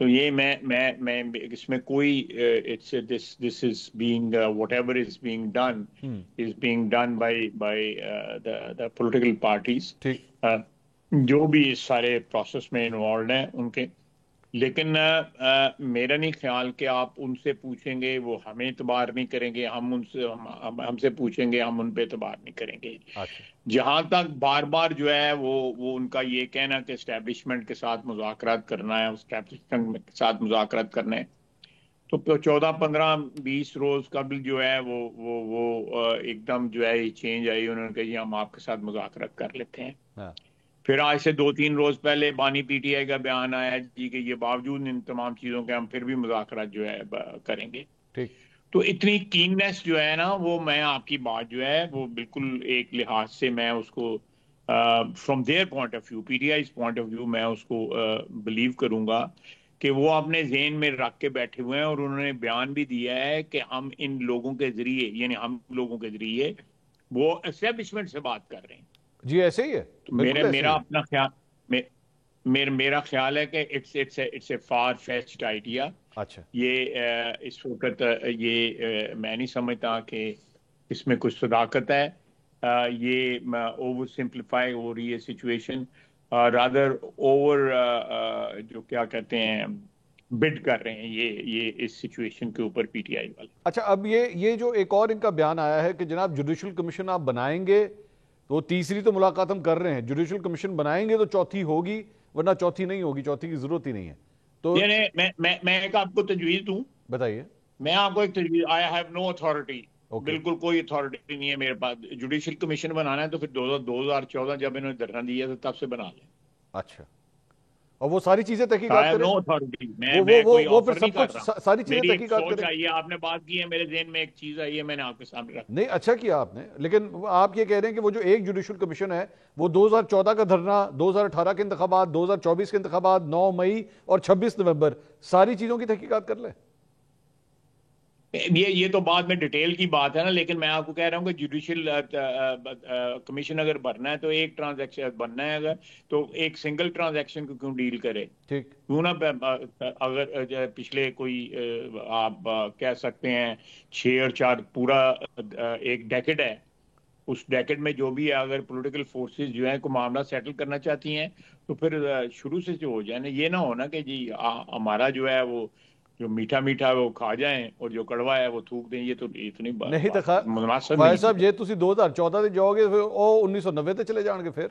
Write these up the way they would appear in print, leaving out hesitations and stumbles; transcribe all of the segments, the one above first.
تو یہ میں اس میں کوئی this is being whatever is being done is being done by the political parties ٹھیک جو بھی اس سارے پروسیس میں انوالوڈ ہیں ان کے. لیکن میرا نہیں خیال کہ آپ ان سے پوچھیں گے وہ ہمیں اعتبار نہیں کریں گے، ہم سے پوچھیں گے ہم ان پہ اعتبار نہیں کریں گے. جہاں تک بار بار جو ہے وہ ان کا یہ کہنا کہ اسٹیبلشمنٹ کے ساتھ مذاکرات کرنا ہے، اسٹیبلشمنٹ کے ساتھ مذاکرات کرنا ہے، تو 14-15-20 روز قبل جو ہے وہ ایک دم جو ہے یہ چینج آئی، انہوں نے کہا جی ہم آپ کے ساتھ مذاکرات کر لیتے ہیں. پھر آج سے 2-3 روز پہلے بانی پی ٹی آئی کا بیان آیا جی کہ یہ باوجود ان تمام چیزوں کے ہم پھر بھی مذاکرات جو ہے کریں گے. تو اتنی کیننس جو ہے نا، وہ میں آپ کی بات جو ہے وہ بالکل ایک لحاظ سے میں اس کو from their point of view, P T I point of view, میں اس کو بلیو کروں گا کہ وہ اپنے ذہن میں رکھ کے بیٹھے ہوئے ہیں، اور انہوں نے بیان بھی دیا ہے کہ ہم ان لوگوں کے ذریعے، یعنی ہم لوگوں کے ذریعے وہ اسٹیبلشمنٹ سے بات کر رہے ہیں. جی ایسے ہی ہے. میرا اپنا خیال میرا خیال ہے کہ it's a far fetched idea. اچھا یہ اس وقت یہ میں نہیں سمجھتا کہ اس میں کچھ صداقت ہے. یہ اوور سمپلیفائی ہو رہی ہے سچویشن، رادر اوور جو کیا کہتے ہیں بڈ کر رہے ہیں یہ اس سچویشن کے اوپر پی ٹی آئی والے. اچھا اب یہ جو ایک اور ان کا بیان آیا ہے کہ جناب جوڈیشل کمیشن آپ بنائیں گے تو تیسری تو ملاقات ہم کر رہے ہیں، جوڈیشل کمیشن بنائیں گے تو چوتھی ہوگی، ورنہ چوتھی نہیں ہوگی، چوتھی کی ضرورت ہی نہیں ہے. تو میں ایک آپ کو تجویز دوں، بتائیے. میں آپ کو ایک تجویز، آئی ہیو نو اتھارٹی، بالکل کوئی اتھارٹی نہیں ہے میرے پاس. جوڈیشل کمیشن بنانا ہے تو پھر 2014 جب انہوں نے دھرنا دیا تو تب سے بنا لیں. اچھا، اور وہ ساری چیزیں تحقیقات کریں. وہ پھر سب کچھ ساری چیزیں تحقیقات کریں. آئیے آپ نے بات کی ہے، میرے ذہن میں ایک چیز آئی ہے، میں نے آپ کے سامنے رکھا. نہیں اچھا کیا آپ نے، لیکن آپ یہ کہہ رہے ہیں کہ وہ جو ایک جوڈیشل کمیشن ہے وہ 2014 کا دھرنا، 2018 کے انتخابات، 2024 کے انتخابات، 9 مئی اور 26 نومبر، ساری چیزوں کی تحقیقات کر لیں. یہ تو بعد میں ڈیٹیل کی بات ہے نا، لیکن میں آپ کو کہہ رہا ہوں کہ جوڈیشل کمیشن اگر بننا ہے تو ایک ٹرانزیکشن بننا ہے، اگر تو ایک سنگل ٹرانزیکشن کو کیوں ڈیل کرے. ٹھیک کیوں نہ اگر پچھلے کوئی آپ کہہ سکتے ہیں 6 اور 4 پورا ایک ڈیکڈ ہے، اس ڈیکڈ میں جو بھی ہے اگر پولیٹیکل فورسز جو ہیں کو معاملہ سیٹل کرنا چاہتی ہیں تو پھر شروع سے جو ہو جائے نا، یہ نہ ہونا کہ جی ہمارا جو ہے وہ جو میٹھا میٹھا وہ کھا جائیں اور جو کڑوا ہے وہ تھوک دیں. یہ تو اتنی مناسب خواجہ صاحب جی تسی 2014 تے جاؤ گے او 1990 تے چلے جان گے. پھر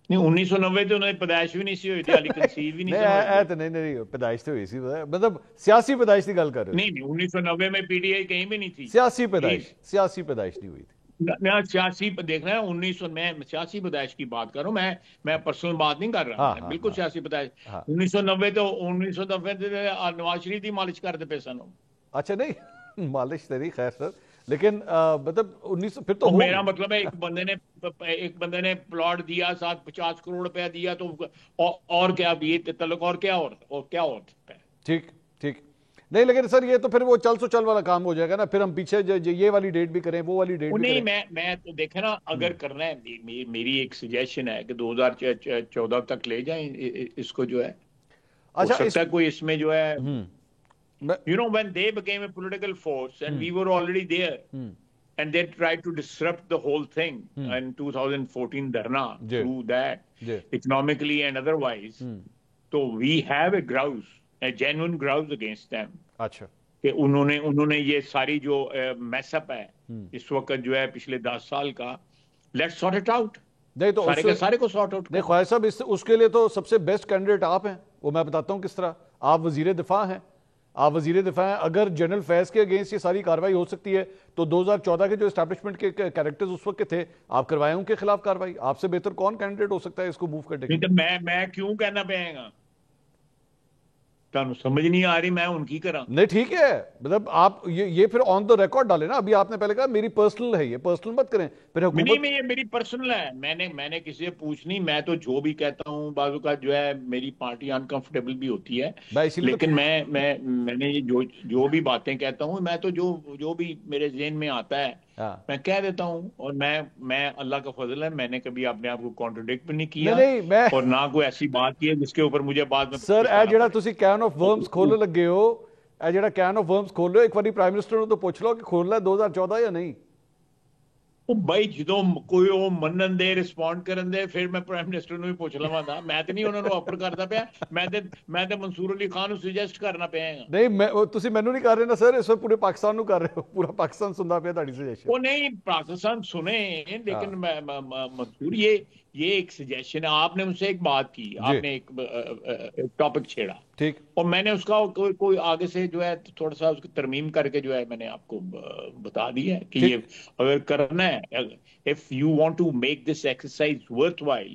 نہیں 1990 تے انہیں پیدائش بھی نہیں سی ہوئی تھی، علی کنسیو بھی نہیں پیدائش تو ہوئی سی، مطلب سیاسی پیدائش کی گل کر رہے. نہیں 1990 میں پی ٹی آئی کہیں بھی نہیں تھی. سیاسی پیدائش نہیں ہوئی تھی. سیاسی دیکھنا ہے 1900 میں سیاسی پیدائش کی بات کر رہا ہوں، میں پرسنل بات نہیں کر رہا. بالکل سیاسی پیدائش 1990 تو 1990 نواز شریف ہی مالش کرتے پیسہ نو. اچھا نہیں مالش تیری خیر سر، لیکن مطلب 1900 پھر تو میرا مطلب ہے ایک بندے نے پلاٹ دیا 50 کروڑ روپیہ دیا تو اور کیا یہ تعلق اور کیا ہے. ٹھیک نہیں، لیکن سر یہ تو پھر وہ چل سو چل والا کام ہو جائے گا نا، پھر ہم پیچھے یہ والی ڈیٹ بھی کریں وہ والی ڈیٹ بھی کریں. نہیں میں تو دیکھیں نا، اگر کرنا ہے میری ایک سجیشن ہے کہ 2014 تک لے جائیں اس کو جو ہے. اچھا ہو سکتا ہے کوئی اس میں جو ہے you know when they became a political force and we were already there and they tried to disrupt the whole thing in 2014 dharna through that economically and otherwise, so we have a genuine grouse against them. اچھا کہ انہوں نے یہ ساری جو mess up ہے اس وقت جو ہے پچھلے 10 سال کا، لیٹس سارٹ اٹ آؤٹ. نہیں تو سارے کو سارٹ آؤٹ. نہیں خواجہ صاحب اس کے لیے تو سب سے بیسٹ کینڈیڈیٹ آپ ہیں، وہ میں بتاتا ہوں کس طرح. آپ وزیر دفاع ہیں، اگر جنرل فیض کے اگینسٹ یہ ساری کاروائی ہو سکتی ہے تو 2014 کے جو اسٹیبلشمنٹ کے کیریکٹرز اس وقت کے تھے آپ کروائیں ان کے خلاف کاروائی. آپ سے بہتر کون کینڈیڈیٹ ہو سکتا ہے اس کو موو کرنے کے لیے؟ میں کیوں کہنا پڑے گا، سمجھ نہیں آ رہی میں ان کی کرا. نہیں ٹھیک ہے، مطلب آپ یہ پھر آن دا ریکارڈ ڈالیں نا. ابھی آپ نے پہلے کہا میری پرسنل ہے، یہ پرسنل مت کریں. پھر نہیں یہ میری پرسنل ہے، میں نے کسی سے پوچھ نہیں. میں تو جو بھی کہتا ہوں بعض اوقات جو ہے میری پارٹی انکمفرٹیبل بھی ہوتی ہے، لیکن میں نے جو بھی باتیں کہتا ہوں میں تو جو بھی میرے ذہن میں آتا ہے ہاں میں کہہ دیتا ہوں، اور میں اللہ کا فضل ہے، میں نے کبھی اپنے آپ کو کانٹرڈکٹ بھی نہیں نہیں کیا، نہیں میں اور نہ کوئی ایسی بات کی ہے جس کے اوپر مجھے بعد میں سر اے پچھتانا جڑا پڑے۔ تسی کین آف ورمز کھولن لگے ہو، اے جڑا کین آف ورمز کھول رہے ہو، ایک باری پرائم منسٹر نو تو پوچھ لو کہ کھولنا ہے 2014 یا نہیں؟ وہ بھائی جدوں کوئی وہ منن دے رسپونڈ کرن دے پھر میں پرائم منسٹر نو بھی پوچھ لواں دا، میں تے نہیں انہوں نے آفر کردا پیا، میں تے منصور علی خان نو سجیسٹ کرنا پیا ہاں۔ نہیں تسی مینوں نہیں کر رہے نا سر، اس وقت پورے پاکستان نو کر رہے ہو، پورا پاکستان سندا پیا تہاڈی سجیشن۔ وہ نہیں پاکستان سنے، ہاں لیکن منصور یہ ایک سجیشن ہے، آپ نے مجھ سے ایک بات کی، جی آپ نے ایک ٹاپک چھیڑا، ٹھیک اور میں نے اس کا کوئی آگے سے جو ہے تھوڑا سا اس کی ترمیم کر کے جو ہے میں نے آپ کو بتا دیا ہے کہ ٹھیک یہ اگر کرنا ہے، if you want to make this exercise worthwhile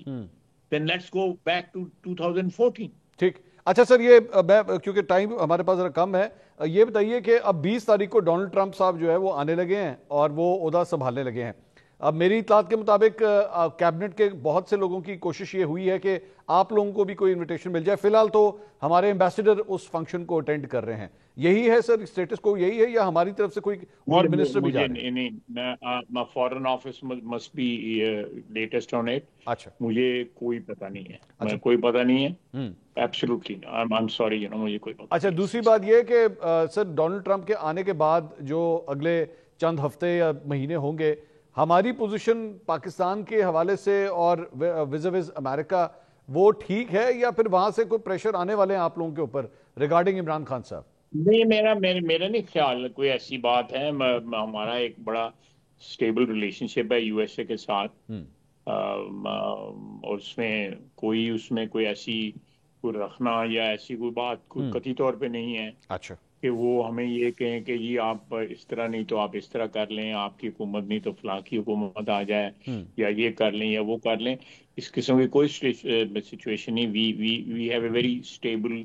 then let's go back to 2014۔ ٹھیک اچھا سر، یہ میں کیونکہ ٹائم ہمارے پاس ذرا کم ہے، یہ بتائیے کہ اب 20 تاریخ کو ڈونلڈ ٹرمپ صاحب جو ہے وہ آنے لگے ہیں اور وہ عہدہ سنبھالنے لگے ہیں۔ اب میری اطلاعات کے مطابق کیبنٹ کے بہت سے لوگوں کی کوشش یہ ہوئی ہے کہ آپ لوگوں کو بھی کوئی انویٹیشن مل جائے، فی الحال تو ہمارے ایمبیسڈر اس فنکشن کو اٹینڈ کر رہے ہیں، یہی ہے سر اسٹیٹس کو، یہی ہے یا ہماری طرف سے کوئی اور منسٹر بھی جا رہے ہیں؟ نہیں، foreign office must be latest on it۔ اچھا مجھے کوئی پتہ نہیں ہے، اچھا کوئی پتہ نہیں ہے، ایبسولوٹلی I'm sorry، مجھے کوئی پتہ اچھا نہیں دوسری بات یہ کہ سر ڈونلڈ ٹرمپ کے آنے کے بعد جو اگلے چند ہفتے یا مہینے ہوں گے، ہماری پوزیشن پاکستان کے حوالے سے اور وز امریکہ وہ ٹھیک ہے، یا پھر وہاں سے کوئی پریشر آنے والے ہیں آپ لوگوں کے اوپر ریگارڈنگ عمران خان صاحب؟ نہیں، میرا نہیں خیال کوئی ایسی بات ہے، ہمارا ایک بڑا سٹیبل ریلیشن شپ ہے یو ایس اے کے ساتھ، اور اس میں کوئی ایسی کوئی رکھنا یا ایسی کوئی بات کوئی قطعی طور پہ نہیں ہے اچھا کہ وہ ہمیں یہ کہیں کہ جی آپ اس طرح نہیں تو آپ اس طرح کر لیں، آپ کی حکومت نہیں تو فلاں کی حکومت آ جائے، یا یہ کر لیں یا وہ کر لیں، اس قسم کی کوئی سچویشن نہیں۔ We have a very stable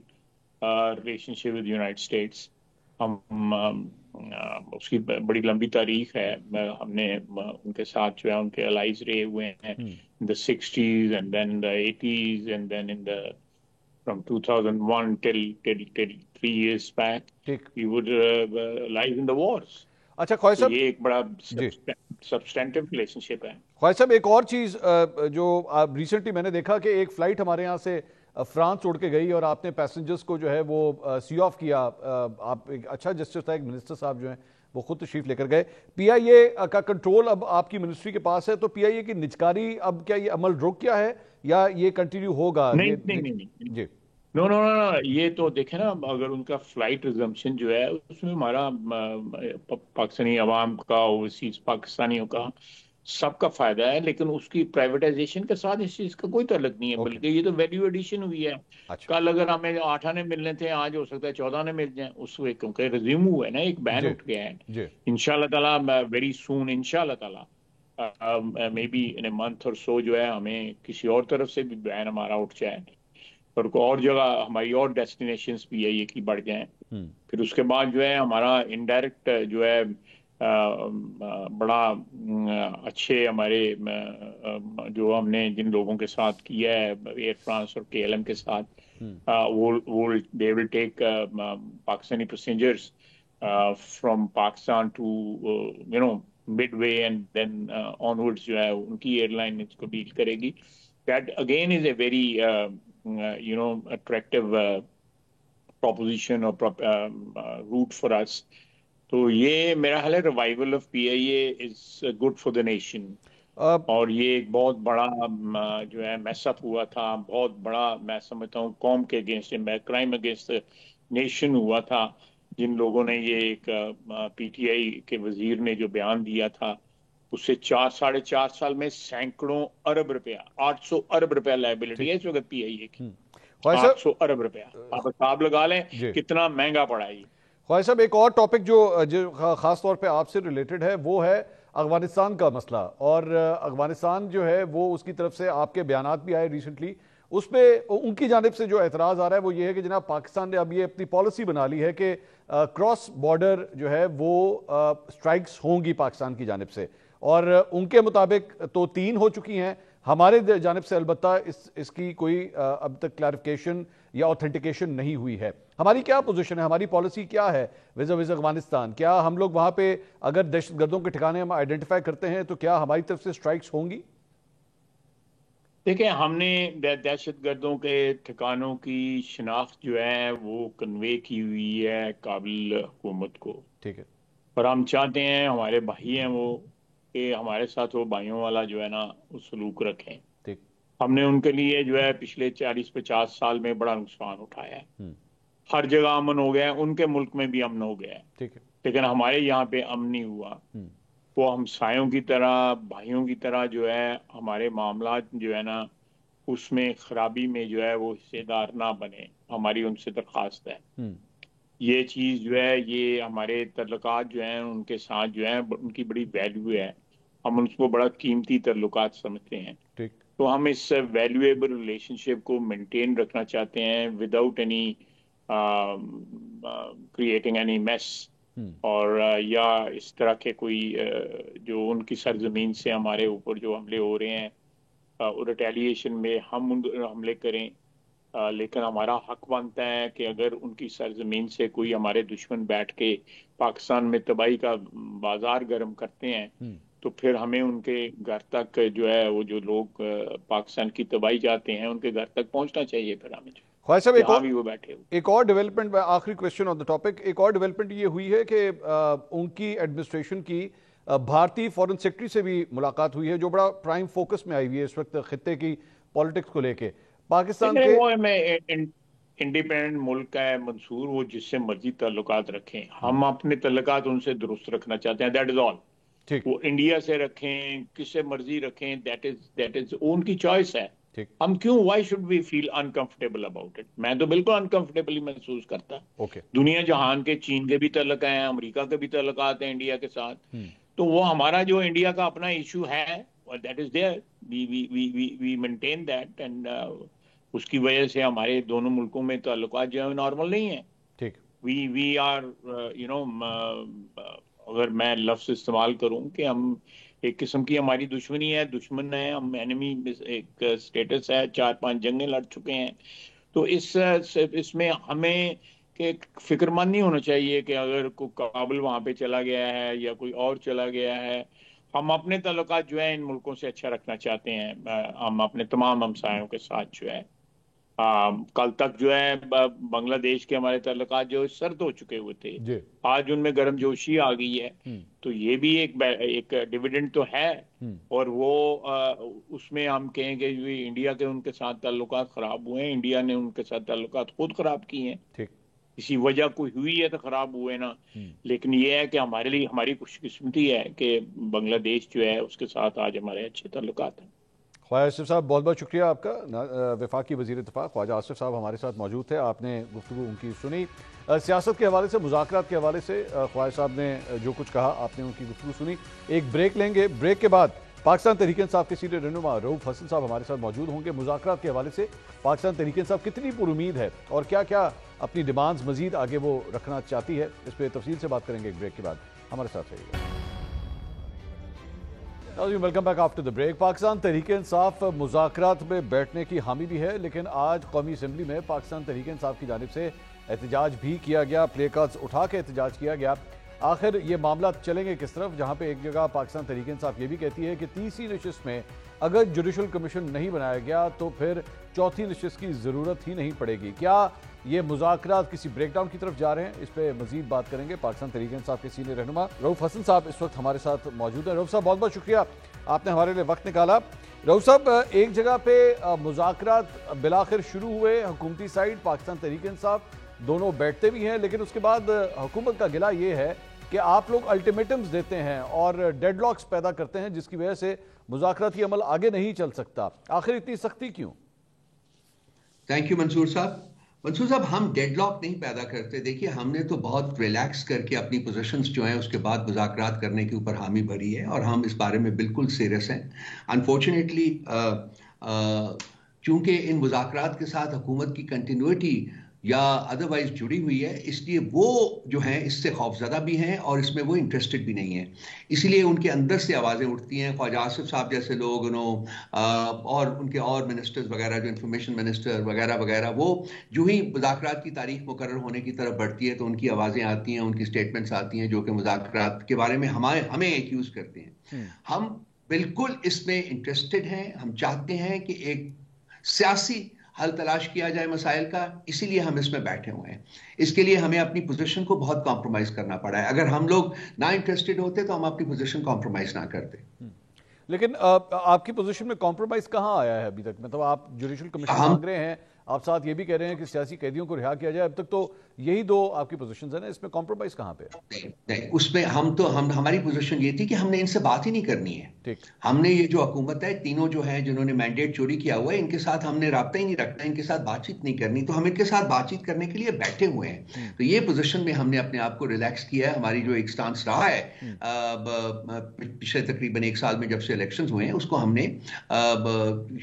relation with United States, ہم اس کی بڑی لمبی تاریخ ہے، ہم نے ان کے ساتھ جو ہے ان کے الائز رہے ہوئے ہیں in the 60s and then in the 80s and then in the from 2001 till 3 years back ٹھیک we would live in the wars۔ اچھا خواہش تو صاحب، یہ ایک بڑا جی سبسٹینٹیو ریلیشن شپ ہے۔ خواہش صاحب ایک اور چیز جو ریسنٹلی میں نے دیکھا کہ ایک فلائٹ ہمارے یہاں سے فرانس اڑ کے گئی اور آپ نے پیسنجرز کو جو ہے وہ سی آف کیا، آپ ایک اچھا جسٹس تھا، ایک منسٹر صاحب جو ہیں وہ خود تشریف لے کر گئے۔ پی آئی اے کا کنٹرول اب آپ کی منسٹری کے پاس ہے، تو پی آئی اے کی نجکاری اب کیا یہ عمل رک گیا ہے یا یہ کنٹینیو ہوگا؟ نہیں، جی نو، یہ تو دیکھیں نا، اگر ان کا فلائٹ ریزمپشن جو ہے اس میں ہمارا پاکستانی عوام کا، اوورسیز پاکستانیوں کا سب کا فائدہ ہے، لیکن اس کی پرائیویٹائزیشن کے ساتھ اس چیز کا کوئی تعلق نہیں ہے، اوکے بلکہ یہ تو ویلیو ایڈیشن ہوئی ہے۔ اچھا کل اگر ہمیں 8 آنے ملنے تھے، آج ہو سکتا ہے 14 آنے مل جائیں، اس کو کیونکہ ریزیوم ہوا ہے نا، ایک بین جی اٹھ گیا ہے۔ جی انشاءاللہ تعالیٰ ویری سون، انشاءاللہ تعالیٰ may be in a month اور سو جو ہے ہمیں کسی اور طرف سے بھی بین ہمارا اٹھ جائے، اور کوئی اور جگہ ہماری اور ڈیسٹینیشنز بھی ہے یہ کی بڑھ جائیں، پھر اس کے بعد جو ہے ہمارا انڈائریکٹ جو ہے بڑا اچھے ہمارے جو ہم نے جن لوگوں کے ساتھ کیا ہے ایئر فرانس اور کے ایل ایم کے ساتھ، they will take Pakistani passengers from Pakistan to midway and then onwards جو ہے ان کی ایئر لائن اس کو ڈیل کرے گی۔ That again is a very attractive proposition or route for us۔ تو یہ میرا خیال ہے revival of P I a is good for the nation, اور یہ ایک بہت بڑا جو ہے میس اپ ہوا تھا، بہت بڑا میں سمجھتا ہوں قوم کے اگینسٹ، کرائم اگینسٹ نیشن ہوا تھا، جن لوگوں نے یہ ایک پی ٹی آئی کے وزیر نے جو بیان دیا تھا، اس سے 4-4.5 سال میں سینکڑوں ارب روپیہ، 800 ارب روپیہ لائبلٹی ہے اس وقت پی آئی اے کی، 800 ارب روپیہ، آپ حساب لگا لیں کتنا مہنگا پڑا ہے۔ خواہش صاحب ایک اور ٹاپک جو خاص طور پہ آپ سے ریلیٹڈ ہے وہ ہے افغانستان کا مسئلہ، اور افغانستان جو ہے وہ اس کی طرف سے آپ کے بیانات بھی آئے ریسنٹلی، اس پہ ان کی جانب سے جو اعتراض آ رہا ہے وہ یہ ہے کہ جناب پاکستان نے اب یہ اپنی پالیسی بنا لی ہے کہ کراس بارڈر جو ہے وہ سٹرائکس ہوں گی پاکستان کی جانب سے، اور ان کے مطابق تو 3 ہو چکی ہیں، ہمارے جانب سے البتہ اس کی کوئی اب تک کلیریفیکیشن یا اوتھینٹیکیشن نہیں ہوئی ہے. ہماری کیا پوزیشن ہے, ہماری پالیسی کیا ہے ویزا افغانستان؟ کیا ہم لوگ وہاں پہ اگر دہشت گردوں کے ٹھکانے ہم آئیڈینٹیفائی کرتے ہیں تو کیا ہماری طرف سے سٹرائکس ہوں گی؟ دیکھیں, ہم نے دہشت گردوں کے ٹھکانوں کی شناخت جو ہے وہ کنوے کی ہوئی ہے کابل حکومت کو. ٹھیک ہے. اور ہم چاہتے ہیں, ہمارے بھائی ہیں وہ, کہ ہمارے ساتھ وہ بھائیوں والا جو ہے نا وہ سلوک رکھیں. ٹھیک. ہم نے ان کے لیے جو ہے پچھلے 40-50 سال میں بڑا نقصان اٹھایا ہے. ہر جگہ امن ہو گیا ہے, ان کے ملک میں بھی امن ہو گیا ہے. ٹھیک ہے. لیکن ہمارے یہاں پہ امن نہیں ہوا. وہ ہمسایوں کی طرح, بھائیوں کی طرح جو ہے ہمارے معاملات جو ہے نا اس میں خرابی میں جو ہے وہ حصے دار نہ بنے. ہماری ان سے درخواست ہے. یہ چیز جو ہے, یہ ہمارے تعلقات جو ہیں ان کے ساتھ جو ہیں ان کی بڑی ویلیو ہے. ہم ان کو بڑا قیمتی تعلقات سمجھتے ہیں. ٹھیک. تو ہم اس ویلیویبل ریلیشن شپ کو مینٹین رکھنا چاہتے ہیں without any creating any mass, اور یا اس طرح کے کوئی جو ان کی سرزمین سے ہمارے اوپر جو حملے ہو رہے ہیں ریٹیلیشن میں ہم حملے کریں. لیکن ہمارا حق بنتا ہے کہ اگر ان کی سرزمین سے کوئی ہمارے دشمن بیٹھ کے پاکستان میں تباہی کا بازار گرم کرتے ہیں تو پھر ہمیں ان کے گھر تک جو ہے وہ جو لوگ پاکستان کی تباہی چاہتے ہیں ان کے گھر تک پہنچنا چاہیے. پھر ہمیں خواجہ صاحب جہاں بھی وہ بیٹھے ہو. ایک اور ڈیولپمنٹ, آخری کویسچن آن دا ٹاپک, ایک اور ڈیولپمنٹ یہ ہوئی ہے کہ ان کی ایڈمنسٹریشن کی بھارتی فورن سیکرٹری سے بھی ملاقات ہوئی ہے جو بڑا پرائم فوکس میں آئی ہوئی ہے اس وقت خطے کی پالیٹکس کو لے کے. پاکستان کے وہ انڈیپینڈنٹ ملک ہے منصور, وہ جس سے مرضی تعلقات رکھیں. ہم اپنے تعلقات ان سے درست رکھنا چاہتے ہیں, دیٹ از آل. وہ انڈیا سے رکھیں, کس سے مرضی رکھیں, دیٹ از ان کی چوائس ہے. ہم کیوں, why should we feel uncomfortable about it? میں تو بالکل انکمفرٹیبل ہی محسوس کرتا. دنیا جہان کے, چین کے بھی تعلق ہیں, امریکہ کے بھی تعلقات ہیں انڈیا کے ساتھ. تو وہ ہمارا جو انڈیا کا اپنا ایشو ہے that is there, we maintain that, and اس کی وجہ سے ہمارے دونوں ملکوں میں تعلقات جو ہیں نارمل نہیں ہیں. ٹھیک. وی آر اگر میں لفظ استعمال کروں کہ ہم ایک قسم کی ہماری دشمنی ہے, دشمن ہے ہم, اینمی ایک سٹیٹس ہے, 4-5 جنگیں لڑ چکے ہیں. تو اس میں ہمیں کہ فکر مند نہیں ہونا چاہیے کہ اگر کوئی کابل وہاں پہ چلا گیا ہے یا کوئی اور چلا گیا ہے. ہم اپنے تعلقات جو ہے ان ملکوں سے اچھا رکھنا چاہتے ہیں. ہم اپنے تمام ہمسایوں کے ساتھ جو ہے, کل تک جو ہے بنگلہ دیش کے ہمارے تعلقات جو سرد ہو چکے ہوئے تھے, آج ان میں گرم جوشی آ گئی ہے. تو یہ بھی ایک ڈیویڈنڈ تو ہے, اور وہ اس میں ہم کہیں کہ انڈیا کے ان کے ساتھ تعلقات خراب ہوئے ہیں, انڈیا نے ان کے ساتھ تعلقات خود خراب کی ہیں. کسی وجہ کوئی ہوئی ہے تو خراب ہوئے نا. لیکن یہ ہے کہ ہمارے لیے ہماری خوش قسمتی ہے کہ بنگلہ دیش جو ہے اس کے ساتھ آج ہمارے اچھے تعلقات ہیں. خواجہ آصف صاحب بہت بہت شکریہ آپ کا. وفاقی وزیر دفاع خواجہ آصف صاحب ہمارے ساتھ موجود تھے, آپ نے گفتگو ان کی سنی. سیاست کے حوالے سے, مذاکرات کے حوالے سے خواجہ صاحب نے جو کچھ کہا آپ نے ان کی گفتگو سنی. ایک بریک لیں گے, بریک کے بعد پاکستان تحریک انصاف کے سینئر رہنما رؤوف حسن صاحب ہمارے ساتھ موجود ہوں گے. مذاکرات کے حوالے سے پاکستان تحریک انصاف کتنی پر امید ہے اور کیا کیا اپنی ڈیمانڈز مزید آگے وہ رکھنا چاہتی ہے, اس پہ تفصیل سے بات کریں گے ایک بریک کے بعد. ہمارے ساتھ رہیے گا. Welcome back after the break. Pakistan Tehreek Insaf مذاکرات میں بیٹھنے کی حامی بھی ہے, لیکن آج قومی اسمبلی میں پاکستان تحریک انصاف کی جانب سے احتجاج بھی کیا گیا, پلے کارڈز اٹھا کے احتجاج کیا گیا. آخر یہ معاملات چلیں گے کس طرف, جہاں پہ ایک جگہ پاکستان تحریک انصاف یہ بھی کہتی ہے کہ تیسری نشست میں اگر جوڈیشل کمیشن نہیں بنایا گیا تو پھر چوتھی نشست کی ضرورت ہی نہیں پڑے گی. کیا یہ مذاکرات کسی بریک ڈاؤن کی طرف جا رہے ہیں؟ اس پہ مزید بات کریں گے. پاکستان تحریک انصاف کے سینئر رہنما رؤوف حسن صاحب اس وقت ہمارے ساتھ موجود ہیں. رؤوف صاحب بہت بہت شکریہ, آپ نے ہمارے لیے وقت نکالا. رؤوف صاحب, ایک جگہ پہ مذاکرات بالآخر شروع ہوئے, حکومتی سائیڈ پاکستان تحریک انصاف دونوں بیٹھتے بھی ہیں, لیکن اس کے بعد حکومت کا گلہ یہ ہے کہ آپ لوگ الٹیمیٹمز دیتے ہیں اور ڈیڈ لاکس پیدا کرتے ہیں جس کی وجہ سے مذاکراتی عمل آگے نہیں چل سکتا. آخر اتنی سختی کیوں؟ تھینک یو منصور صاحب. منصور صاحب, ہم ڈیڈ لاک نہیں پیدا کرتے. دیکھیے, ہم نے تو بہت ریلیکس کر کے اپنی پوزیشنز جو ہیں اس کے بعد مذاکرات کرنے کے اوپر حامی بھری ہے, اور ہم اس بارے میں بالکل سیریس ہیں. انفارچونیٹلی چونکہ ان مذاکرات کے ساتھ حکومت کی کنٹینیوٹی یا ادروائز جڑی ہوئی ہے، اس لیے وہ جو ہیں اس سے خوفزدہ بھی ہیں اور اس میں وہ انٹرسٹڈ بھی نہیں ہیں. اسی لیے ان کے اندر سے آوازیں اٹھتی ہیں. خواجہ آصف صاحب جیسے لوگ اور ان کے اور منسٹرز وغیرہ جو انفارمیشن منسٹر وغیرہ وغیرہ، وہ جو ہی مذاکرات کی تاریخ مقرر ہونے کی طرف بڑھتی ہے تو ان کی آوازیں آتی ہیں، ان کی سٹیٹمنٹس آتی ہیں جو کہ مذاکرات کے بارے میں ہمیں ایکیوز کرتے ہیں. ہم بالکل اس میں انٹرسٹڈ ہیں. ہم چاہتے ہیں کہ ایک سیاسی حل تلاش کیا جائے مسائل کا، اسی لیے ہم اس میں بیٹھے ہوئے ہیں. اس کے لیے ہمیں اپنی پوزیشن کو بہت کمپرومائز کرنا پڑا ہے. اگر ہم لوگ نہ انٹرسٹڈ ہوتے تو ہم اپنی پوزیشن کمپرومائز نہ کرتے. لیکن آپ کی پوزیشن میں کمپرومائز کہاں آیا ہے ابھی تک؟ مطلب آپ جوڈیشل کمیشن مانگ رہے ہیں، آپ ساتھ یہ بھی کہہ رہے ہیں کہ سیاسی قیدیوں کو رہا کیا جائے. اب تک تو یہی دو آپ کی پوزیشنز ہیں نا، اس میں کمپرومائز کہاں پہ؟ نہیں، اس میں ہماری پوزیشن یہ تھی کہ ہم نے ان سے بات ہی نہیں کرنی ہے. ٹھیک، ہم نے یہ جو حکومت ہے، تینوں جو ہیں جنہوں نے مینڈیٹ چوری کیا ہوا ہے، ان کے ساتھ ہم نے رابطہ ہی نہیں رکھنا، ان کے ساتھ بات چیت نہیں کرنی. تو ہم ان کے ساتھ بات چیت کرنے کے لیے بیٹھے ہوئے ہیں. تو یہ پوزیشن میں ہم نے اپنے آپ کو ریلیکس کیا ہے. ہماری جو ایک سٹانس رہا ہے پچھلے تقریباً 1 سال میں جب سے الیکشنز ہوئے ہیں، اس کو ہم نے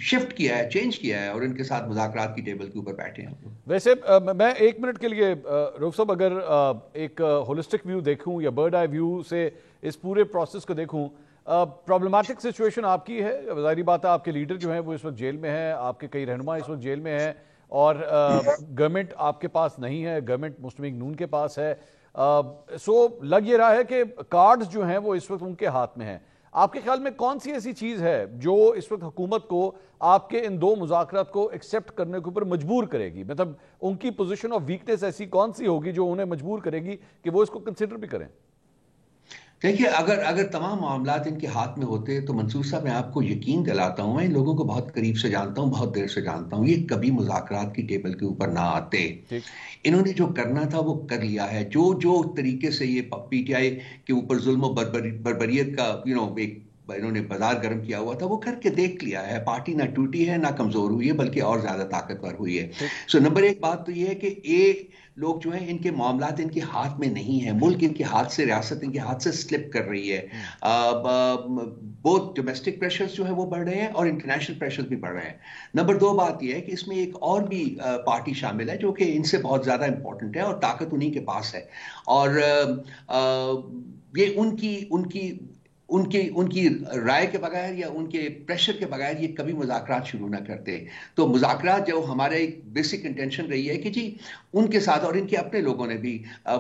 شفٹ کیا ہے، چینج کیا ہے اور ان کے ساتھ مذاکرات کی ٹیبل کے اوپر بیٹھے ہیں. ویسے میں 1 منٹ کے لیے رؤف صاحب اگر ایک ہولسٹک ویو دیکھوں یا برڈ آئی ویو سے اس پورے پروسیس کو دیکھوں، پرابلماتک سچویشن آپ کی ہے. ظاہری بات ہے آپ کے لیڈر جو ہیں وہ اس وقت جیل میں ہیں، آپ کے کئی رہنما اس وقت جیل میں ہیں، اور گورنمنٹ آپ کے پاس نہیں ہے، گورنمنٹ مسلم لیگ نون کے پاس ہے. سو لگ یہ رہا ہے کہ کارڈز جو ہیں وہ اس وقت ان کے ہاتھ میں ہیں. آپ کے خیال میں کون سی ایسی چیز ہے جو اس وقت حکومت کو آپ کے ان 2 مذاکرات کو ایکسیپٹ کرنے کے اوپر مجبور کرے گی؟ مطلب ان کی پوزیشن آف ویکنس ایسی کون سی ہوگی جو انہیں مجبور کرے گی کہ وہ اس کو کنسیڈر بھی کریں؟ دیکھیے، اگر تمام معاملات ان کے ہاتھ میں ہوتے تو منصور صاحب میں آپ کو یقین دلاتا ہوں، میں ان لوگوں کو بہت قریب سے جانتا ہوں، بہت دیر سے جانتا ہوں، یہ کبھی مذاکرات کی ٹیبل کے اوپر نہ آتے. انہوں نے جو کرنا تھا وہ کر لیا ہے. جو طریقے سے یہ پی ٹی آئی کے اوپر ظلم و بربریت کا ایک انہوں نے بازار گرم کیا ہوا تھا، وہ کر کے دیکھ لیا ہے. پارٹی نہ ٹوٹی ہے، نہ کمزور ہوئی ہے، بلکہ اور زیادہ طاقتور ہوئی ہے. سو نمبر 1 بات تو یہ ہے کہ لوگ جو ہیں ان کے معاملات ان کے ہاتھ میں نہیں ہیں. ملک ان کے ہاتھ سے، ریاست ان کے ہاتھ سے سلپ کر رہی ہے. بہت ڈومیسٹک پریشرز جو ہیں وہ بڑھ رہے ہیں اور انٹرنیشنل پریشرز بھی بڑھ رہے ہیں. نمبر 2 بات یہ ہے کہ اس میں ایک اور بھی پارٹی شامل ہے جو کہ ان سے بہت زیادہ امپورٹنٹ ہے اور طاقت انہی کے پاس ہے. اور یہ ان کی رائے کے بغیر یا ان کے پریشر کے بغیر یہ کبھی مذاکرات شروع نہ کرتے. تو مذاکرات جو ہمارے ایک بیسک انٹینشن رہی ہے کہ جی ان کے ساتھ، اور ان کے اپنے لوگوں نے بھی،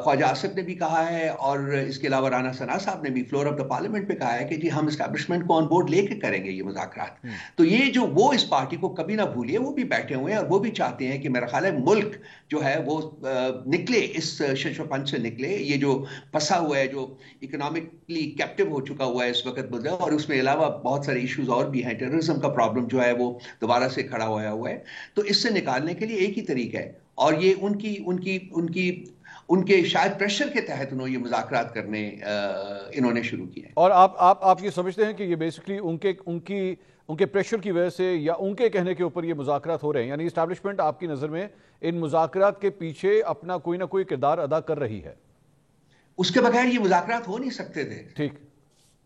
خواجہ آصف نے بھی کہا ہے اور اس کے علاوہ رانا ثنا صاحب نے بھی فلور آف دا پارلیمنٹ پہ کہا ہے کہ جی ہم اسٹیبلشمنٹ کو آن بورڈ لے کے کریں گے یہ مذاکرات. تو یہ جو وہ اس پارٹی کو کبھی نہ بھولیے، وہ بھی بیٹھے ہوئے ہیں اور وہ بھی چاہتے ہیں کہ میرا خیال ہے ملک جو ہے وہ نکلے اس شش و پنج سے نکلے. یہ جو پھنسا ہوا ہے، جو اکنامکلی کیپٹو ہو چکا ہوا ہے اس وقت ملک، اور اس میں علاوہ بہت سارے ایشوز اور بھی ہیں. ٹیررزم کا پرابلم جو ہے وہ دوبارہ سے کھڑا ہوا ہے. تو اس سے نکالنے کے لیے ایک ہی طریقہ ہے، اور یہ ان کے شاید پریشر کے تحت انہوں یہ مذاکرات کرنے انہوں نے شروع کیے. اور آپ یہ سمجھتے ہیں کہ یہ بیسکلی ان کے پریشر کی وجہ سے یا ان کے کہنے کے اوپر یہ مذاکرات ہو رہے ہیں؟ یعنی اسٹیبلشمنٹ آپ کی نظر میں ان مذاکرات کے پیچھے اپنا کوئی نہ کوئی کردار ادا کر رہی ہے؟ اس کے بغیر یہ مذاکرات ہو نہیں سکتے تھے. ٹھیک،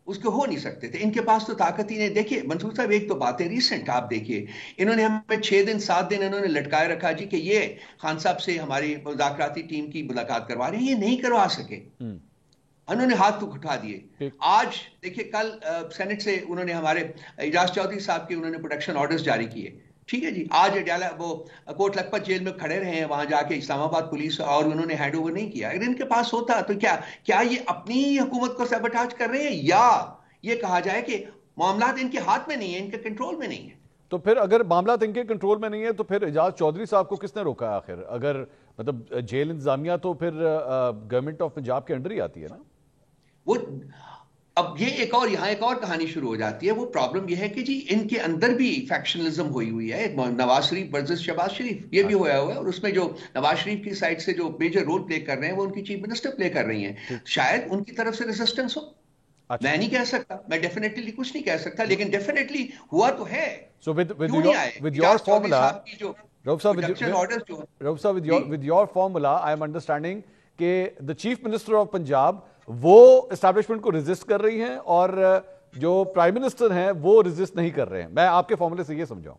اس کو ہو نہیں سکتے تھے. ان کے پاس تو طاقت ہی نہیں. دیکھیے منصور صاحب، ایک تو بات ہے ریسنٹ، آپ دیکھیے انہوں نے ہمیں 6 دن 7 دن انہوں نے لٹکائے رکھا جی کہ یہ خان صاحب سے ہماری مذاکراتی ٹیم کی ملاقات کروا رہے ہیں. یہ نہیں کروا سکے، انہوں نے ہاتھ تو اٹھا دیے. آج دیکھیے کل سینٹ سے انہوں نے ہمارے اعجاز چودھری صاحب کے انہوں نے پروٹیکشن آرڈرز جاری کیے. ٹھیک ہے جی، آج وہ کوٹ لکھپت جیل میں کھڑے رہے ہیں وہاں جا کے اسلام آباد پولیس، اور انہوں نے ہینڈ اوور نہیں کیا. اگر ان کے پاس ہوتا تو کیا یہ اپنی ہی حکومت کو سیبوٹاج کر رہے ہیں، یا یہ کہا جائے کہ معاملات ان کے ہاتھ میں نہیں ہیں، ان کے کنٹرول میں نہیں ہیں؟ تو پھر اگر معاملات ان کے کنٹرول میں نہیں ہے تو پھر اعجاز چودھری صاحب کو کس نے روکا ہے آخر؟ اگر مطلب جیل انتظامیہ تو پھر گورنمنٹ آف پنجاب کے انڈر ہی آتی ہے نا. وہ اب یہ یہاں ایک اور کہانی شروع ہو جاتی ہے. وہ پرابلم یہ ہے کہ جی ان کے اندر بھی فیکشنلزم ہوئی ہے. نواز شریف ورسز شہباز شریف، یہ بھی ہوا ہے، اور اس میں جو نواز شریف کی سائڈ سے جو میجر رول پلے کر رہے ہیں وہ ان کی چیف منسٹر پلے کر رہی ہیں. شاید ان کی طرف سے ریزسٹنس ہو، میں نہیں کہہ سکتا، میں ڈیفینیٹلی کچھ نہیں کہہ سکتا، لیکن ڈیفینیٹلی ہوا تو ہے. So with your formula, Rauf Saab, with your formula, I am understanding کہ the Chief Minister of Punjab وہ اسٹیبلشمنٹ کو ریزسٹ کر رہی ہیں اور جو پرائم منسٹر ہیں وہ ریزسٹ نہیں کر رہے ہیں. میں آپ کے فارمولے سے یہ سمجھاؤں.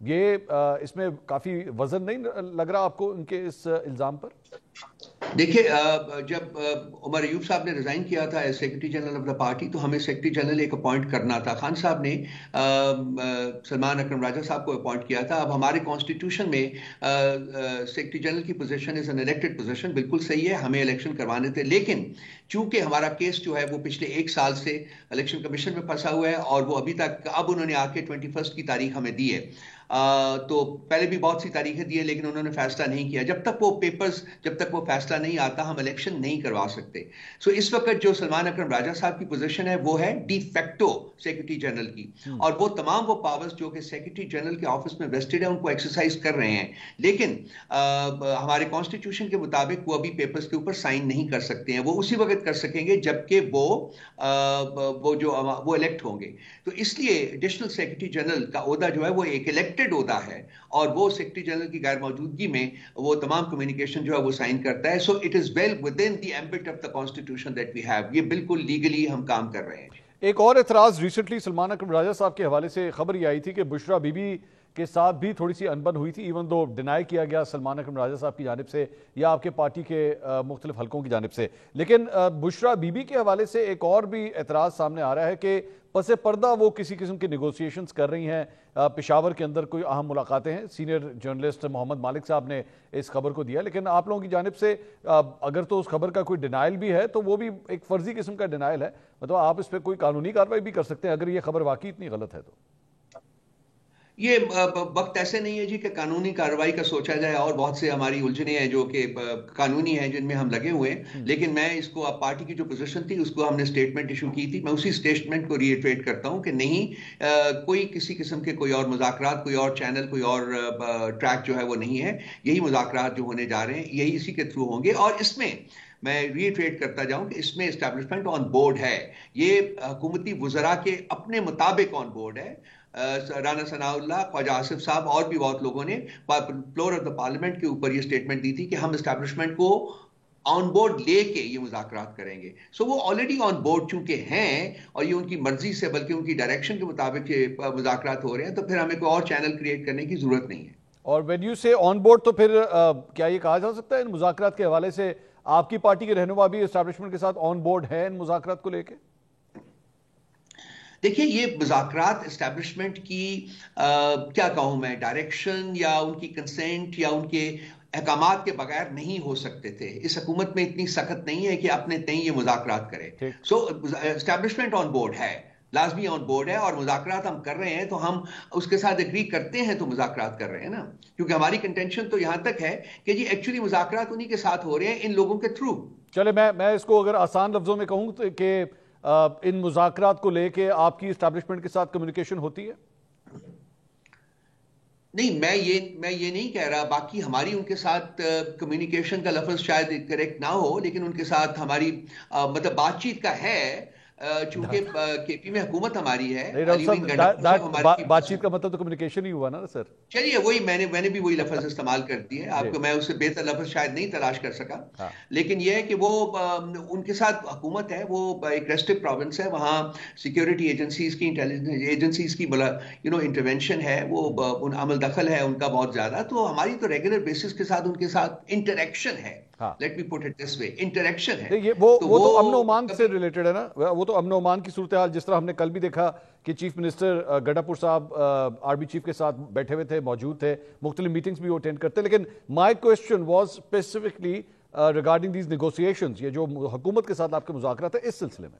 یہ اس میں کافی وزن نہیں لگ رہا آپ کو ان کے اس الزام پر؟ دیکھیے جب عمر ایوب صاحب نے ریزائن کیا تھا as secretary general of the party تو ہمیں سیکرٹری جنرل ایک اپوائنٹ کرنا تھا. خان صاحب نے سلمان اکرم راجہ صاحب کو اپوائنٹ کیا تھا. اب ہمارے کانسٹیٹیوشن میں سیکرٹری جنرل کی position is an elected position, بالکل صحیح ہے، ہمیں الیکشن کروانے تھے، لیکن چونکہ ہمارا کیس جو ہے وہ پچھلے 1 سال سے الیکشن کمیشن میں پھنسا ہوا ہے اور وہ ابھی تک، اب انہوں نے آ کے 21 کی تاریخ ہمیں دی ہے، تو پہلے بھی بہت سی تاریخیں دی ہیں لیکن انہوں نے فیصلہ نہیں کیا. جب تک وہ پیپرز، جب تک وہ فیصلہ نہیں آتا ہم الیکشن نہیں کروا سکتے. سو اس وقت جو سلمان اکرم راجہ صاحب کی پوزیشن ہے وہ ہے ڈی فیکٹو سیکرٹری جنرل کی، اور وہ تمام وہ پاورز جو کہ سیکرٹری جنرل کے آفس میں ویسٹڈ ہے ان کو ایکسرسائز کر رہے ہیں، لیکن ہمارے کانسٹیٹیوشن کے مطابق وہ ابھی پیپرز کے اوپر سائن نہیں کر سکتے ہیں. وہ اسی وقت کر سکیں گے جبکہ وہ الیکٹ ہوں گے. تو اس لیے ایڈیشنل سیکرٹری جنرل کا عہدہ جو ہے وہ ایک الیکٹڈ عہدہ ہے، اور وہ سیکرٹری جنرل کی غیر موجودگی میں وہ تمام کمیونیکیشن جو ہے وہ سائن کرتا ہے. So it is well within the ambit of the constitution that we have. یہ بالکل لیگلی ہم کام کر رہے ہیں. ایک اور اعتراض ریسنٹلی سلمان اکرم راجہ صاحب کے حوالے سے خبر یہ آئی تھی کہ بشرا بی بی کے ساتھ بھی تھوڑی سی انبن ہوئی تھی، ایون دو ڈینائی کیا گیا سلمان اکرم راجہ صاحب کی جانب سے یا آپ کے پارٹی کے مختلف حلقوں کی جانب سے، لیکن بشرا بی بی کے حوالے سے ایک اور بھی اعتراض سامنے آ رہا ہے کہ پس پردہ وہ کسی قسم کی نیگوسیشنز کر رہی ہیں، پشاور کے اندر کوئی اہم ملاقاتیں ہیں. سینئر جرنلسٹ محمد مالک صاحب نے اس خبر کو دیا، لیکن آپ لوگوں کی جانب سے اگر تو اس خبر کا کوئی ڈینائل بھی ہے تو وہ بھی ایک فرضی قسم کا ڈینائل ہے، مطلب آپ اس پہ کوئی قانونی کارروائی بھی کر سکتے ہیں اگر یہ خبر واقعی اتنی غلط ہے تو. یہ وقت ایسے نہیں ہے جی کہ قانونی کارروائی کا سوچا جائے، اور بہت سے ہماری الجھنیں ہیں جو کہ قانونی ہیں جن میں ہم لگے ہوئے ہیں، لیکن میں اس کو پارٹی کی جو پوزیشن تھی اس کو ہم نے اسٹیٹمنٹ ایشو کی تھی، میں اسی اسٹیٹمنٹ کو ری ایٹریٹ کرتا ہوں کہ نہیں، کوئی کسی قسم کے کوئی اور مذاکرات، کوئی اور چینل، کوئی اور ٹریک جو ہے وہ نہیں ہے. یہی مذاکرات جو ہونے جا رہے ہیں یہی اسی کے تھرو ہوں گے، اور اس میں میں ری ایٹریٹ کرتا جاؤں کہ اس میں اسٹیبلشمنٹ آن بورڈ ہے. یہ حکومتی وزراء کے اپنے مطابق آن بورڈ ہے. رانا ثناء اللہ، خواجہ آصف صاحب اور بھی بہت لوگوں نے فلور آف دا پارلیمنٹ کے اوپر یہ اسٹیٹمنٹ دی تھی کہ ہم اسٹیبلشمنٹ کو آن بورڈ لے کے یہ مذاکرات کریں گے. سو وہ آلریڈی آن بورڈ چونکہ ہیں اور یہ ان کی مرضی سے بلکہ ان کی ڈائریکشن کے مطابق یہ مذاکرات ہو رہے ہیں، تو پھر ہمیں کوئی اور چینل کریٹ کرنے کی ضرورت نہیں ہے. اور وین یو سے آن بورڈ تو پھر کیا یہ کہا جا سکتا ہے ان مذاکرات کے حوالے سے آپ کی پارٹی کے رہنما بھی اسٹیبلشمنٹ کے ساتھ آن بورڈ ہے ان مذاکرات کو لے کے؟ دیکھیے یہ مذاکرات اسٹیبلشمنٹ کی کیا کہوں میں، ڈائریکشن یا ان کی کنسینٹ یا ان کے احکامات کے بغیر نہیں ہو سکتے تھے. اس حکومت میں اتنی سخت نہیں ہے کہ اپنے تئیں یہ مذاکرات کرے. سو اسٹیبلشمنٹ آن بورڈ ہے، لازمی آن بورڈ ہے، اور مذاکرات ہم کر رہے ہیں تو ہم اس کے ساتھ ایگری کرتے ہیں تو مذاکرات کر رہے ہیں نا، کیونکہ ہماری کنٹینشن تو یہاں تک ہے کہ جی ایکچولی مذاکرات انہی کے ساتھ ہو رہے ہیں، ان لوگوں کے تھرو. چلے میں اس کو اگر آسان لفظوں میں کہوں کہ ان مذاکرات کو لے کے آپ کی اسٹیبلشمنٹ کے ساتھ کمیونیکیشن ہوتی ہے؟ نہیں، میں یہ نہیں کہہ رہا. باقی ہماری ان کے ساتھ کمیونیکیشن کا لفظ شاید کریکٹ نہ ہو، لیکن ان کے ساتھ ہماری مطلب بات چیت کا ہے، چونکہ کے پی میں حکومت ہماری ہے. بات چیت کا مطلب تو کمیونیکیشن ہی ہوا نا سر. چلیے وہی میں نے بھی وہی لفظ استعمال کر دی ہے. آپ کو میں اس سے بہتر لفظ شاید نہیں تلاش کر سکا، لیکن یہ ہے کہ وہ ان کے ساتھ حکومت ہے، وہ ایک ریسٹرکٹ پروونس ہے، وہاں سیکیورٹی ایجنسیز کی، انٹیلیجنس ایجنسیز کی انٹرونشن ہے، وہ عمل دخل ہے ان کا بہت زیادہ. تو ہماری تو ریگولر بیسس کے ساتھ ان کے ساتھ انٹریکشن ہے. Let me put it this way, interaction ہے. وہ تو امن و امان سے ریلیٹڈ ہے نا، وہ تو امن و امان کی صورتحال، جس طرح ہم نے کل بھی دیکھا کہ چیف منسٹر گڈا پور صاحب آر بی چیف کے ساتھ بیٹھے ہوئے تھے، موجود تھے، مختلف میٹنگز بھی وہ اٹینڈ کرتے. لیکن my question was specifically regarding these negotiations, یہ جو حکومت کے ساتھ آپ کے مذاکرات ہیں اس سلسلے میں.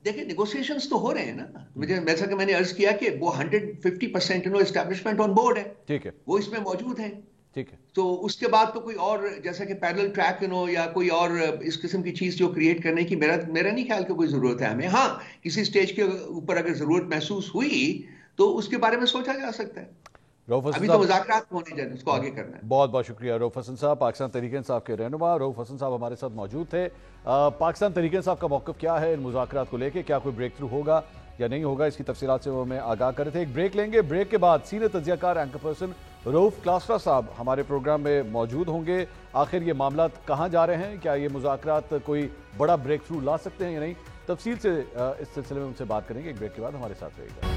دیکھیں نیگوسیشنز تو ہو رہے ہیں نا، جیسا کہ میں نے عرض کیا کہ وہ 150% اسٹیبلشمنٹ آن بورڈ ہے، ٹھیک ہے، وہ اس میں موجود ہیں. ٹھیک ہے، تو اس کے بعد تو کوئی اور جیسا کہ پیرلل ٹریک یا کوئی اور اس قسم کی چیز جو کریٹ کرنے کی میرا نہیں خیال کہ کوئی ضرورت ہے ہمیں. ہاں کسی سٹیج کے اوپر اگر ضرورت محسوس ہوئی تو اس کے بارے میں سوچا جا سکتا ہے. ابھی تو مذاکرات ہونے جائیں، اس کو آگے کرنا ہے. بہت بہت شکریہ رؤف حسن صاحب، پاکستان تحریک انصاف کے رہنما رؤف حسن صاحب ہمارے ساتھ موجود تھے. پاکستان تحریک انصاف کا موقف کیا ہے ان مذاکرات کو لے کے، کیا کوئی بریک تھرو ہوگا یا نہیں ہوگا، اس کی تفصیلات سے وہ ہمیں آگاہ کر رہے تھے. ایک بریک لیں گے، بریک کے بعد سینئر تجزیہ کار اینکر پرسن رؤف کلاسرا صاحب ہمارے پروگرام میں موجود ہوں گے. آخر یہ معاملات کہاں جا رہے ہیں، کیا یہ مذاکرات کوئی بڑا بریک تھرو لا سکتے ہیں یا نہیں، تفصیل سے اس سلسلے میں ان سے بات کریں گے. ایک بریک کے بعد ہمارے ساتھ رہے گا.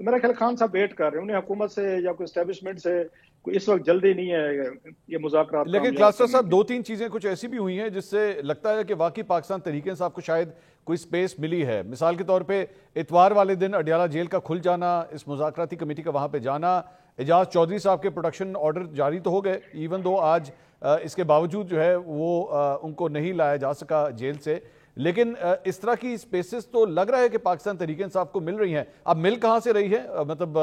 تو میرا خیال خان صاحب ویٹ کر رہے ہیں، انہیں حکومت سے یا کوئی اسٹیبلشمنٹ سے کوئی اس وقت جلدی نہیں ہے یہ مذاکرات. لیکن کلاسٹر صاحب 2-3 چیزیں کچھ ایسی بھی ہوئی ہیں جس سے لگتا ہے کہ واقعی پاکستان تحریک انصاف کو شاید کوئی سپیس ملی ہے. مثال کے طور پہ اتوار والے دن اڈیالہ جیل کا کھل جانا، اس مذاکراتی کمیٹی کا وہاں پہ جانا، اعجاز چودھری صاحب کے پروڈکشن آرڈر جاری تو ہو گئے، ایون دو آج اس کے باوجود جو ہے وہ ان کو نہیں لایا جا سکا جیل سے، لیکن اس طرح کی سپیسز تو لگ رہا ہے کہ پاکستان تحریک انصاف کو مل رہی ہیں. اب مل کہاں سے رہی ہے؟ مطلب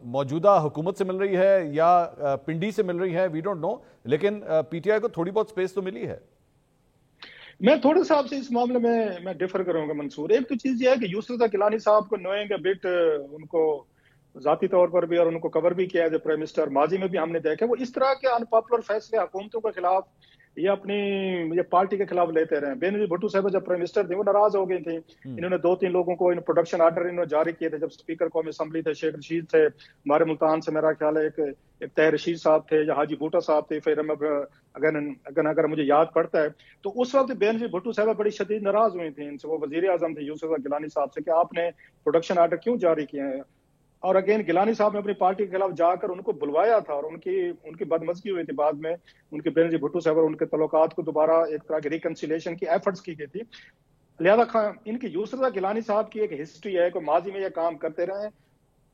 موجودہ حکومت سے مل رہی ہے یا پنڈی سے مل رہی ہے، وی ڈونٹ نو، لیکن پی ٹی آئی کو تھوڑی بہت سپیس تو ملی ہے. میں تھوڑے سے آپ سے اس معاملے میں ڈیفر کروں گا منصور. ایک تو چیز یہ ہے کہ یسرا گیلانی صاحب کو نوئنگ بٹ ان کو ذاتی طور پر بھی اور ان کو کور بھی کیا ہے پرائم منسٹر، ماضی میں بھی ہم نے دیکھا وہ اس طرح کے ان پاپولر فیصلے حکومتوں کے خلاف یہ اپنی یہ پارٹی کے خلاف لیتے رہے. بینظیر بھٹو صاحب جب پرائم منسٹر تھے وہ ناراض ہو گئی تھیں، انہوں نے 2-3 لوگوں کو پروڈکشن آرڈر انہوں نے جاری کیے تھے. جب اسپیکر قومی اسمبلی تھے شیخ رشید تھے، ہمارے ملتان سے میرا خیال ہے ایک طاہر رشید صاحب تھے یا حاجی بوٹا صاحب تھے، پھر اگر مجھے یاد پڑتا ہے تو اس وقت بینظیر بھٹو صاحب بڑی شدید ناراض ہوئی تھیں ان سے، وہ وزیر اعظم تھے یوسف گیلانی صاحب سے، کہ آپ نے پروڈکشن آرڈر کیوں جاری کیے ہیں. اور اگین گیلانی صاحب نے اپنی پارٹی کے خلاف جا کر ان کو بلوایا تھا اور ان کی بدمزگی ہوئی تھی بعد میں ان کے بینظیر بھٹو صاحب اور ان کے تعلقات کو دوبارہ ایک طرح کی ریکنسیلیشن کی ایفرٹس کی گئی تھی. لہذا ان کی یسرا گیلانی صاحب کی ایک ہسٹری ہے کہ ماضی میں یہ کام کرتے رہے ہیں.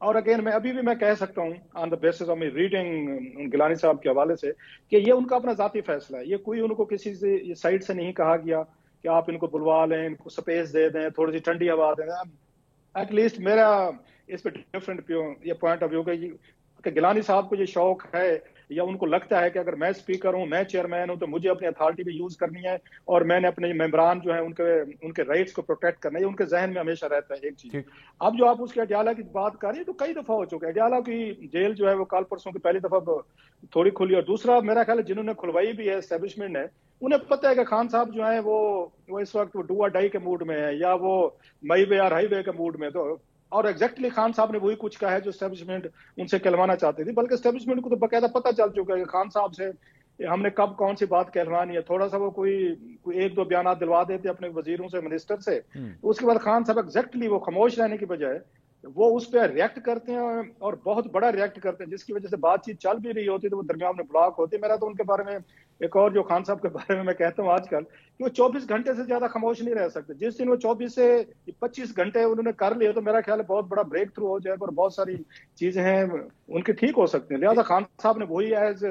اور اگین میں ابھی بھی میں کہہ سکتا ہوں on the basis of reading Gilani sahab کے حوالے سے کہ یہ ان کا اپنا ذاتی فیصلہ ہے. یہ کوئی ان کو کسی سے سائڈ سے نہیں کہا گیا کہ آپ ان کو بلوا لیں، ان کو سپیس دے دیں، تھوڑی سی ٹھنڈی ہوا دیں. ایٹ لیسٹ میرا اس پہ ڈفرینٹ یہ پوائنٹ آف ویو کہ گیلانی صاحب کو یہ شوق ہے یا ان کو لگتا ہے کہ اگر میں اسپیکر ہوں، میں چیئرمین ہوں، تو مجھے اپنی اتھارٹی بھی یوز کرنی ہے اور میں نے اپنے ممبران جو ہیں ان کے رائٹس کو پروٹیکٹ کرنا ہے. یہ ان کے ذہن میں ہمیشہ رہتا ہے ایک چیز. اب جو آپ اس کے اڈیالہ کی بات کر رہے ہیں تو کئی دفعہ ہو چکا ہے. اڈیالہ کی جیل جو ہے وہ کال پرسوں کی پہلی دفعہ تھوڑی کھلی، اور دوسرا میرا خیال ہے جنہوں نے کھلوائی بھی ہے اسٹیبلشمنٹ نے، انہیں پتہ ہے کہ خان صاحب جو ہیں وہ اس وقت ڈو اور ڈائی کے موڈ میں ہے یا وہ مئی وے اور ہائی وے کے موڈ میں. تو اور ایگزیکٹلی خان صاحب نے وہی کچھ کہا ہے جو اسٹیبلشمنٹ ان سے کہلوانا چاہتی تھی، بلکہ اسٹیبلشمنٹ کو تو باقاعدہ پتہ چل چکا ہے کہ خان صاحب سے ہم نے کب کون سی بات کہلوانی ہے. تھوڑا سا وہ کوئی 1-2 بیانات دلوا دیتے اپنے وزیروں سے، منسٹر سے، اس کے بعد خان صاحب ایگزیکٹلی وہ خاموش رہنے کی بجائے وہ اس پہ ریئیکٹ کرتے ہیں اور بہت بڑا ریئیکٹ کرتے ہیں، جس کی وجہ سے بات چیت چل بھی رہی ہوتی ہے تو وہ درمیان میں بلاک ہوتی ہے. میرا تو ان کے بارے میں ایک اور جو خان صاحب کے بارے میں کہتا ہوں آج کل کہ وہ 24 گھنٹے سے زیادہ خاموش نہیں رہ سکتے. جس دن وہ 24 سے 25 گھنٹے انہوں نے کر لیے تو میرا خیال ہے بہت بڑا بریک تھرو ہو جائے گا اور بہت ساری چیزیں ہیں ان کی ٹھیک ہو سکتی ہیں. لہٰذا خان صاحب نے وہی ایز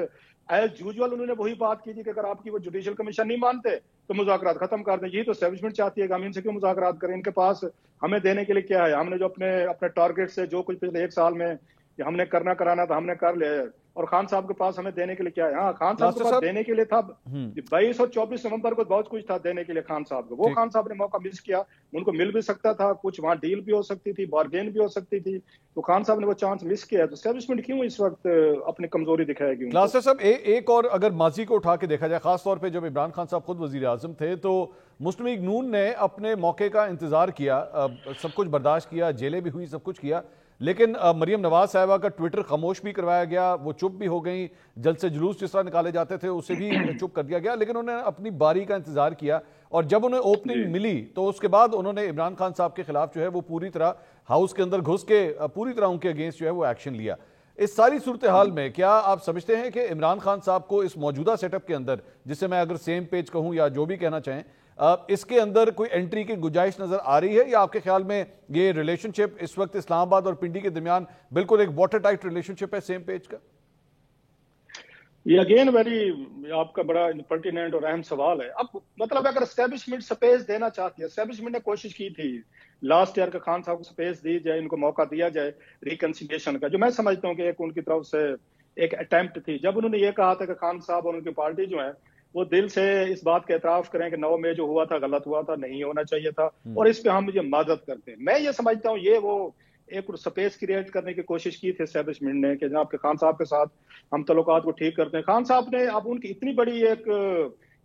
یوزول انہوں نے وہی بات کی تھی کہ اگر آپ کی وہ جوڈیشل کمیشن نہیں مانتے تو مذاکرات ختم کر دیں. یہی تو اسٹیبلشمنٹ چاہتی ہے کہ ہم ان سے کیوں مذاکرات کریں، ان کے پاس ہمیں دینے کے لیے کیا ہے. ہم نے جو اپنے ٹارگیٹ سے جو کچھ پچھلے 1 سال میں ہم نے کرانا تھا ہم نے کر لیا ہے، اور خان صاحب کے پاس ہمیں دینے کے لیے کیا ہے. ہاں خان صاحب کے پاس دینے کے لیے تھا 22 اور 24 نومبر کو بہت کچھ تھا دینے کے لیے خان صاحب کو. وہ خان صاحب نے موقع مس کیا، ان کو مل بھی سکتا تھا کچھ، وہاں ڈیل بھی ہو سکتی تھی، بارگین بھی ہو سکتی تھی، تو خان صاحب نے وہ چانس مس کیا. تو اسٹیبلشمنٹ کیوں اس وقت اپنی کمزوری دکھائے گی؟ ناصر صاحب ایک اور اگر ماضی کو اٹھا کے دیکھا جائے، خاص طور پہ جب عمران خان صاحب خود وزیر اعظم تھے تو مسلم لیگ نون نے اپنے موقع کا انتظار کیا، سب کچھ برداشت کیا، جیلیں بھی ہوئی، سب کچھ کیا، لیکن مریم نواز صاحبہ کا ٹویٹر خاموش بھی کروایا گیا، وہ چپ بھی ہو گئیں، جلد سے جلوس جس طرح نکالے جاتے تھے اسے بھی چپ کر دیا گیا، لیکن انہوں نے اپنی باری کا انتظار کیا. اور جب انہیں اوپننگ ملی تو اس کے بعد انہوں نے عمران خان صاحب کے خلاف جو ہے وہ پوری طرح ہاؤس کے اندر گھس کے پوری طرح ان کے اگینسٹ جو ہے وہ ایکشن لیا. اس ساری صورتحال میں کیا آپ سمجھتے ہیں کہ عمران خان صاحب کو اس موجودہ سیٹ اپ کے اندر، جسے میں اگر سیم پیج کہوں یا جو بھی کہنا چاہیں، اس کے اندر کوئی انٹری کی گنجائش نظر آ رہی ہے، یا آپ کے خیال میں یہ ریلیشن شپ اس وقت اسلام آباد اور پنڈی کے درمیان بالکل ایک واٹر ٹائٹ ریلیشن شپ ہے سیم پیج کا؟ یہ اگین ویری آپ کا بڑا پرٹیننٹ اور اہم سوال ہے. اب مطلب اگر اسٹیبلشمنٹ سپیس دینا چاہتی ہے، اسٹیبلشمنٹ نے کوشش کی تھی لاسٹ ایئر کا خان صاحب کو سپیس دی جائے، ان کو موقع دیا جائے ریکنسیلیشن کا، جو میں سمجھتا ہوں کہ ایک ان کی طرف سے ایک اٹیمپٹ تھی. جب انہوں نے یہ کہا تھا کہ خان صاحب اور ان کی پارٹی جو ہے وہ دل سے اس بات کا اعتراف کریں کہ 9 مئی جو ہوا تھا غلط ہوا تھا، نہیں ہونا چاہیے تھا، اور اس پہ ہم یہ معذرت کرتے ہیں. میں یہ سمجھتا ہوں یہ وہ ایک سپیس کریٹ کرنے کی کوشش کی تھی اسٹیبلشمنٹ نے کہ جناب کے خان صاحب کے ساتھ ہم تعلقات کو ٹھیک کرتے ہیں. خان صاحب نے اب ان کی اتنی بڑی ایک